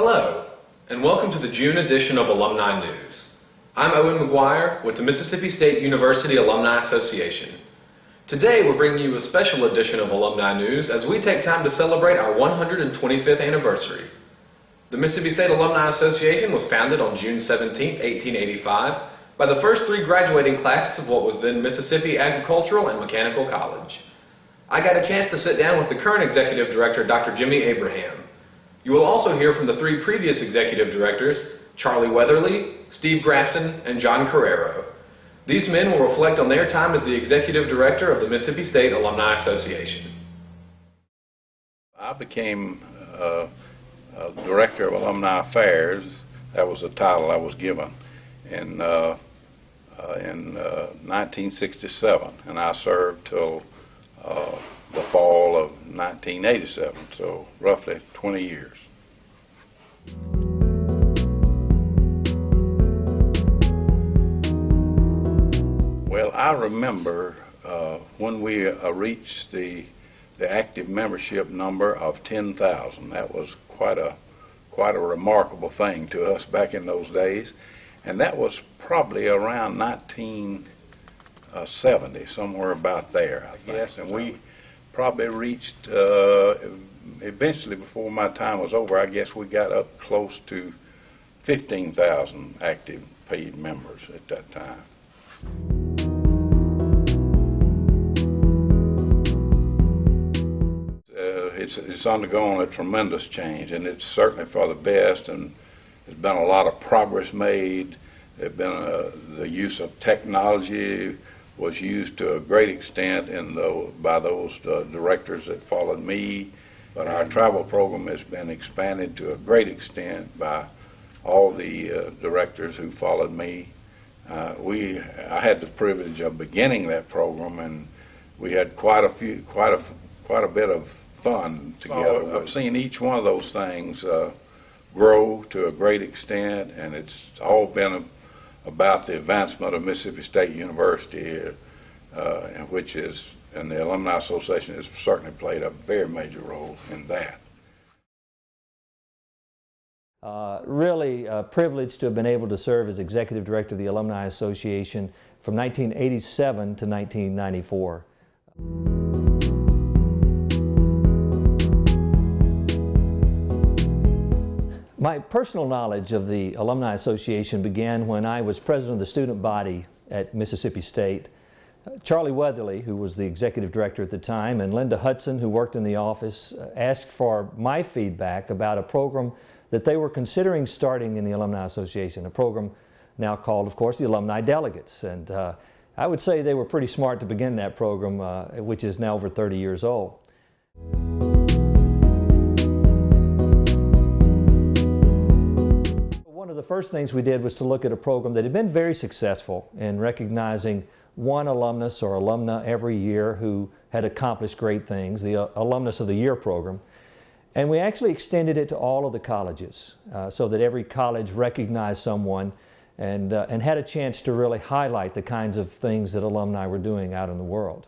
Hello, and welcome to the June edition of Alumni News. I'm Owen McGuire with the Mississippi State University Alumni Association. Today we're bringing you a special edition of Alumni News as we take time to celebrate our 125th anniversary. The Mississippi State Alumni Association was founded on June 17, 1885 by the first three graduating classes of what was then Mississippi Agricultural and Mechanical College. I got a chance to sit down with the current executive director, Dr. Jimmy Abraham. You will also hear from the three previous executive directors, Charlie Weatherly, Steve Grafton, and John Correro. These men will reflect on their time as the executive director of the Mississippi State Alumni Association. I became director of alumni affairs. That was the title I was given in 1967, and I served till the fall of 1987, so roughly 20 years. Well, I remember when we reached the active membership number of 10,000. That was quite a remarkable thing to us back in those days, and that was probably around 1970, somewhere about there, I guess. And we probably reached, eventually before my time was over, I guess we got up close to 15,000 active paid members at that time. It's undergone a tremendous change, and it's certainly for the best, and there's been a lot of progress made. There's been the use of technology was used to a great extent by those directors that followed me, but our travel program has been expanded to a great extent by all the directors who followed me. I had the privilege of beginning that program, and we had quite a bit of fun together. I've seen each one of those things grow to a great extent, and it's all been about the advancement of Mississippi State University, and the Alumni Association has certainly played a very major role in that. Really privileged to have been able to serve as executive director of the Alumni Association from 1987 to 1994. My personal knowledge of the Alumni Association began when I was president of the student body at Mississippi State. Charlie Weatherly, who was the executive director at the time, and Linda Hudson, who worked in the office, asked for my feedback about a program that they were considering starting in the Alumni Association, a program now called, of course, the Alumni Delegates. And I would say they were pretty smart to begin that program, which is now over 30 years old. One of the first things we did was to look at a program that had been very successful in recognizing one alumnus or alumna every year who had accomplished great things, the Alumnus of the Year program. And we actually extended it to all of the colleges so that every college recognized someone and had a chance to really highlight the kinds of things that alumni were doing out in the world.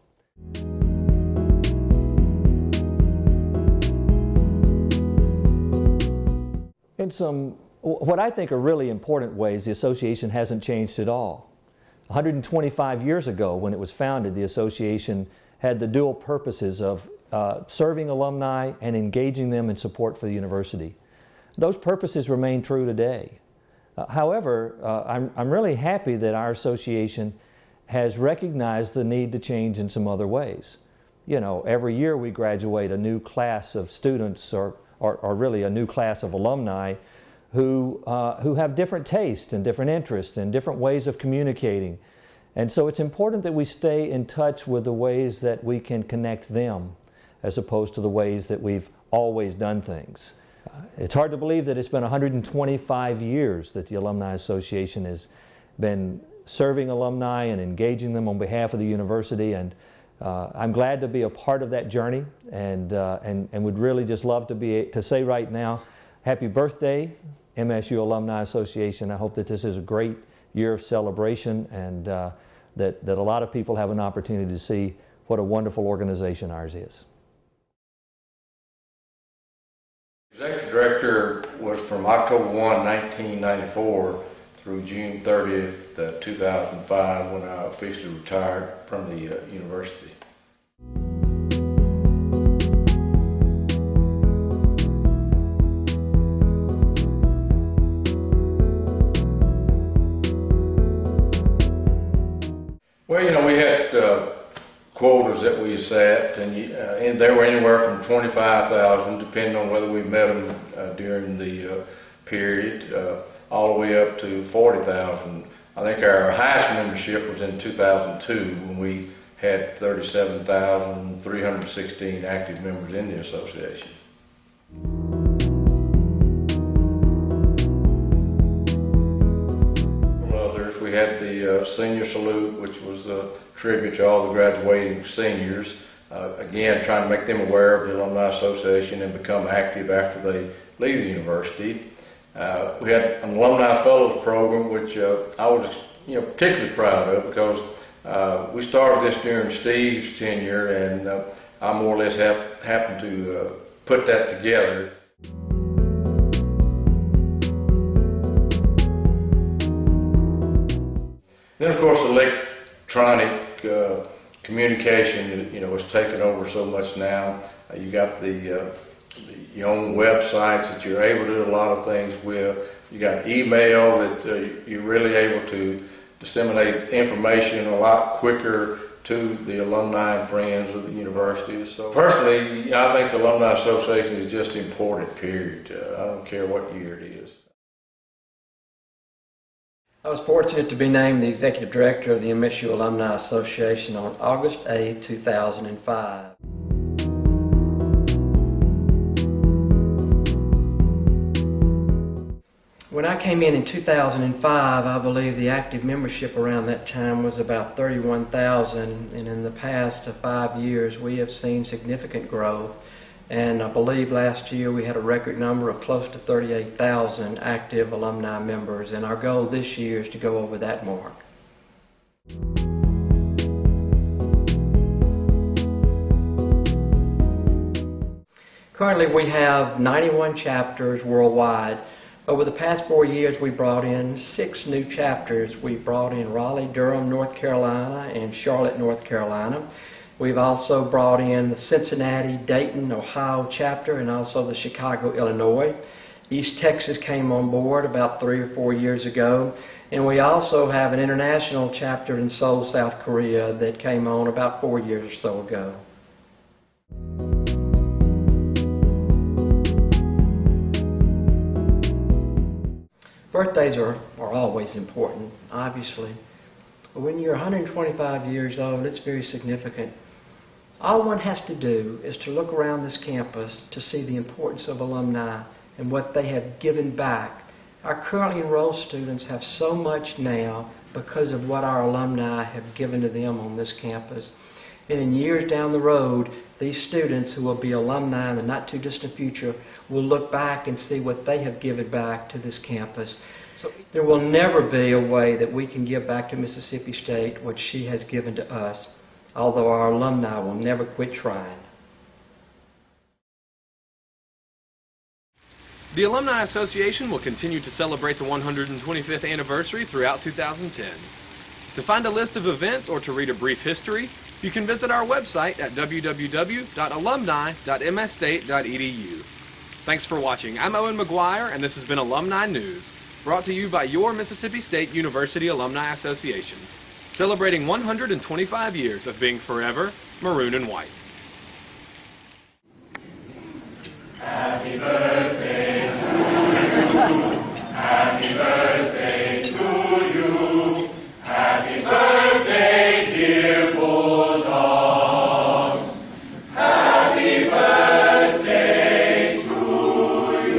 In some what I think are really important ways, the association hasn't changed at all. 125 years ago, when it was founded, the association had the dual purposes of serving alumni and engaging them in support for the university. Those purposes remain true today. However, I'm really happy that our association has recognized the need to change in some other ways. You know, every year we graduate a new class of students or really a new class of alumni who have different tastes and different interests and different ways of communicating. And so it's important that we stay in touch with the ways that we can connect them as opposed to the ways that we've always done things. It's hard to believe that it's been 125 years that the Alumni Association has been serving alumni and engaging them on behalf of the university, and I'm glad to be a part of that journey, and would really just love to say right now, happy birthday, MSU Alumni Association. I hope that this is a great year of celebration, and that a lot of people have an opportunity to see what a wonderful organization ours is. Executive Director was from October 1, 1994 through June 30th, 2005, when I officially retired from the university. Well, you know, we had quotas that we set, and they were anywhere from 25,000, depending on whether we met them during the period, all the way up to 40,000. I think our highest membership was in 2002, when we had 37,316 active members in the association. We had the senior salute, which was a tribute to all the graduating seniors. Again, trying to make them aware of the Alumni Association and become active after they leave the university. We had an Alumni Fellows program, which I was particularly proud of, because we started this during Steve's tenure, and I more or less happened to put that together. Then, of course, electronic communication, has taken over so much now. You got your own websites that you're able to do a lot of things with. You got email that you're really able to disseminate information a lot quicker to the alumni and friends of the university. So personally, I think the Alumni Association is just important, period. I don't care what year it is. I was fortunate to be named the Executive Director of the MSU Alumni Association on August 8, 2005. When I came in 2005, I believe the active membership around that time was about 31,000, and in the past 5 years we have seen significant growth. And I believe last year we had a record number of close to 38,000 active alumni members, and our goal this year is to go over that mark. Currently we have 91 chapters worldwide. Over the past 4 years we brought in 6 new chapters. We brought in Raleigh, Durham, North Carolina, and Charlotte, North Carolina. We've also brought in the Cincinnati, Dayton, Ohio chapter, and also the Chicago, Illinois. East Texas came on board about 3 or 4 years ago. And we also have an international chapter in Seoul, South Korea that came on about 4 years or so ago. Birthdays are always important, obviously. But when you're 125 years old, it's very significant. All one has to do is to look around this campus to see the importance of alumni and what they have given back. Our currently enrolled students have so much now because of what our alumni have given to them on this campus. And in years down the road, these students who will be alumni in the not too distant future will look back and see what they have given back to this campus. So there will never be a way that we can give back to Mississippi State what she has given to us, although our alumni will never quit trying. The Alumni Association will continue to celebrate the 125th anniversary throughout 2010. To find a list of events or to read a brief history, you can visit our website at www.alumni.msstate.edu. Thanks for watching. I'm Owen McGuire, and this has been Alumni News, brought to you by your Mississippi State University Alumni Association, celebrating 125 years of being forever maroon and white. Happy birthday to you. Happy birthday to you. Happy birthday, dear Bulldogs. Happy birthday to you.